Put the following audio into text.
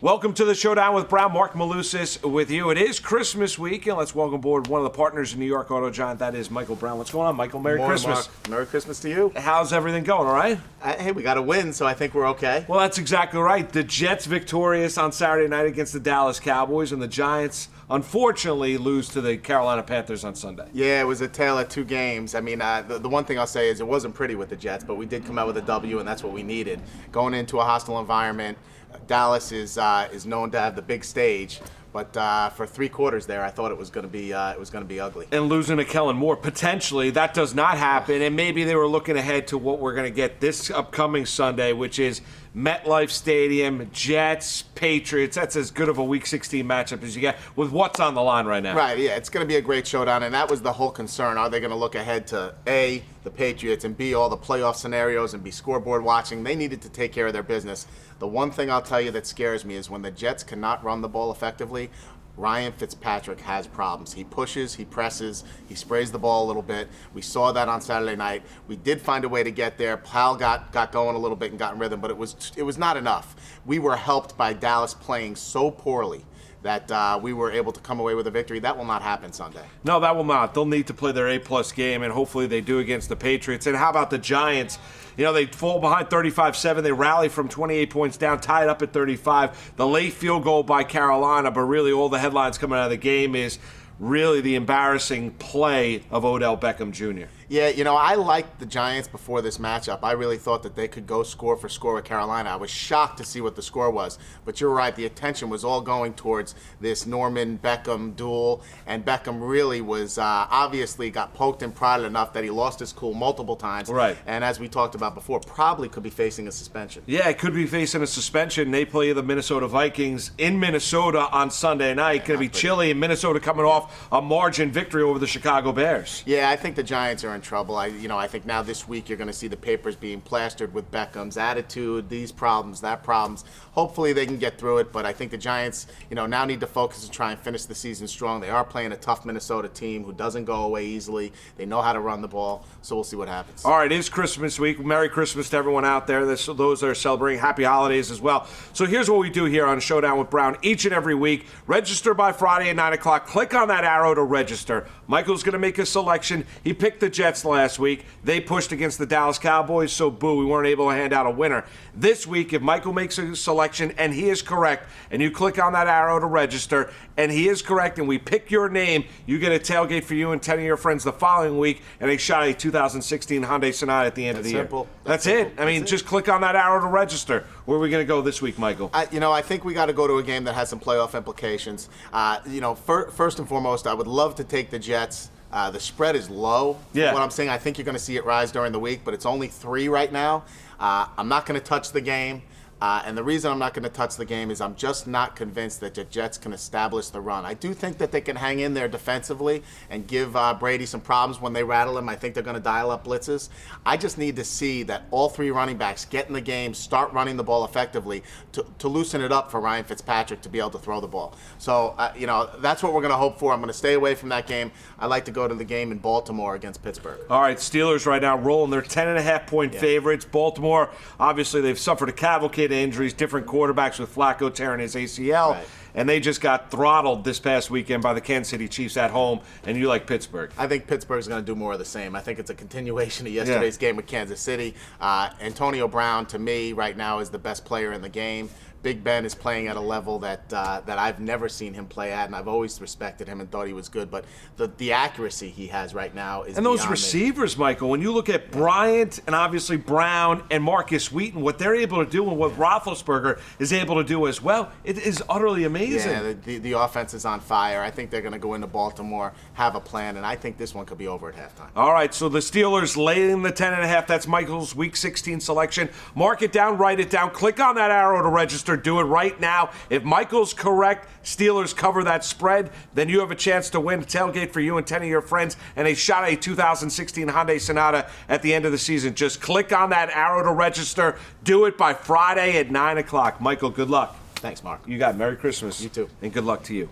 Welcome to the Showdown with Brown. Mark Malusis with you. It is Christmas week, and let's welcome aboard one of the partners in New York Auto Giant. That is Michael Brown. What's going on, Michael? Merry Christmas. Mark. Merry Christmas to you. How's everything going, all right? Hey, we got a win, so I think we're okay. Well, that's exactly right. The Jets victorious on Saturday night against the Dallas Cowboys, and the Giants, unfortunately, lose to the Carolina Panthers on Sunday. Yeah, it was a tale of two games. I mean, the one thing I'll say is it wasn't pretty with the Jets, but we did come out with a W, and that's what we needed. Going into a hostile environment, Dallas is known to have the big stage, but for 3 quarters there, I thought it was going to be ugly. And losing to Kellen Moore, potentially, that does not happen. And maybe they were looking ahead to what we're going to get this upcoming Sunday, which is MetLife Stadium, Jets, Patriots. That's as good of a Week 16 matchup as you get with what's on the line right now. Right, yeah, it's going to be a great showdown, and that was the whole concern. Are they going to look ahead to A, the Patriots, and B, all the playoff scenarios, and be scoreboard watching? They needed to take care of their business. The one thing I'll tell you that scares me is when the Jets cannot run the ball effectively, Ryan Fitzpatrick has problems. He pushes, he presses, he sprays the ball a little bit. We saw that on Saturday night. We did find a way to get there. Powell got going a little bit and got in rhythm, but it was not enough. We were helped by Dallas playing so poorly that we were able to come away with a victory. That will not happen Sunday. No, that will not. They'll need to play their A-plus game, and hopefully they do against the Patriots. And how about the Giants? You know, they fall behind 35-7. They rally from 28 points down, tied up at 35. The late field goal by Carolina, but really all the headlines coming out of the game is really the embarrassing play of Odell Beckham Jr. Yeah, you know, I liked the Giants before this matchup. I really thought that they could go score for score with Carolina. I was shocked to see what the score was. But you're right, the attention was all going towards this Norman-Beckham duel. And Beckham really was obviously got poked and prodded enough that he lost his cool multiple times. Right. And as we talked about before, probably could be facing a suspension. Yeah, it could be facing a suspension. They play the Minnesota Vikings in Minnesota on Sunday night. Going to be chilly, and Minnesota coming off a margin victory over the Chicago Bears. Yeah, I think the Giants are in trouble. I think now this week you're going to see the papers being plastered with Beckham's attitude, these problems, that problems. Hopefully they can get through it, but I think the Giants, now need to focus and try and finish the season strong. They are playing a tough Minnesota team who doesn't go away easily. They know how to run the ball, so we'll see what happens. All right, it is Christmas week. Merry Christmas to everyone out there. Those that are celebrating. Happy holidays as well. So here's what we do here on Showdown with Brown each and every week. Register by Friday at 9 o'clock. Click on that arrow to register. Michael's going to make a selection. He picked the Jets last week. They pushed against the Dallas Cowboys, so boo, we weren't able to hand out a winner. This week, if Michael makes a selection and he is correct, and you click on that arrow to register, and he is correct, and we pick your name, you get a tailgate for you and 10 of your friends the following week, and a shot at a 2016 Hyundai Sonata at the end of the year. That's it. I mean, just click on that arrow to register. Where are we going to go this week, Michael? I think we got to go to a game that has some playoff implications. First and foremost, I would love to take the Jets. The spread is low. Yeah. What I'm saying, I think you're going to see it rise during the week, but it's only 3 right now. I'm not going to touch the game. And the reason I'm not going to touch the game is I'm just not convinced that the Jets can establish the run. I do think that they can hang in there defensively and give Brady some problems when they rattle him. I think they're going to dial up blitzes. I just need to see that all 3 running backs get in the game, start running the ball effectively to loosen it up for Ryan Fitzpatrick to be able to throw the ball. So, that's what we're going to hope for. I'm going to stay away from that game. I like to go to the game in Baltimore against Pittsburgh. All right, Steelers right now rolling. They're 10.5-point favorites. Baltimore, obviously, they've suffered a cavalcade of injuries, different quarterbacks with Flacco tearing his ACL. Right. And they just got throttled this past weekend by the Kansas City Chiefs at home, and you like Pittsburgh. I think Pittsburgh's going to do more of the same. I think it's a continuation of yesterday's game with Kansas City. Antonio Brown, to me, right now is the best player in the game. Big Ben is playing at a level that I've never seen him play at, and I've always respected him and thought he was good. But the accuracy he has right now is and those receivers, Michael, when you look at Bryant and obviously Brown and Marcus Wheaton, what they're able to do and what Roethlisberger is able to do as well, it is utterly amazing. Yeah, the offense is on fire. I think they're going to go into Baltimore, have a plan, and I think this one could be over at halftime. All right, so the Steelers laying the 10.5. That's Michael's Week 16 selection. Mark it down, write it down, click on that arrow to register. Do it right now. If Michael's correct, Steelers cover that spread, then you have a chance to win a tailgate for you and 10 of your friends and a shot at a 2016 Hyundai Sonata at the end of the season. Just click on that arrow to register. Do it by Friday at 9 o'clock. Michael, good luck. Thanks, Mark. You got it. Merry Christmas. You too. And good luck to you.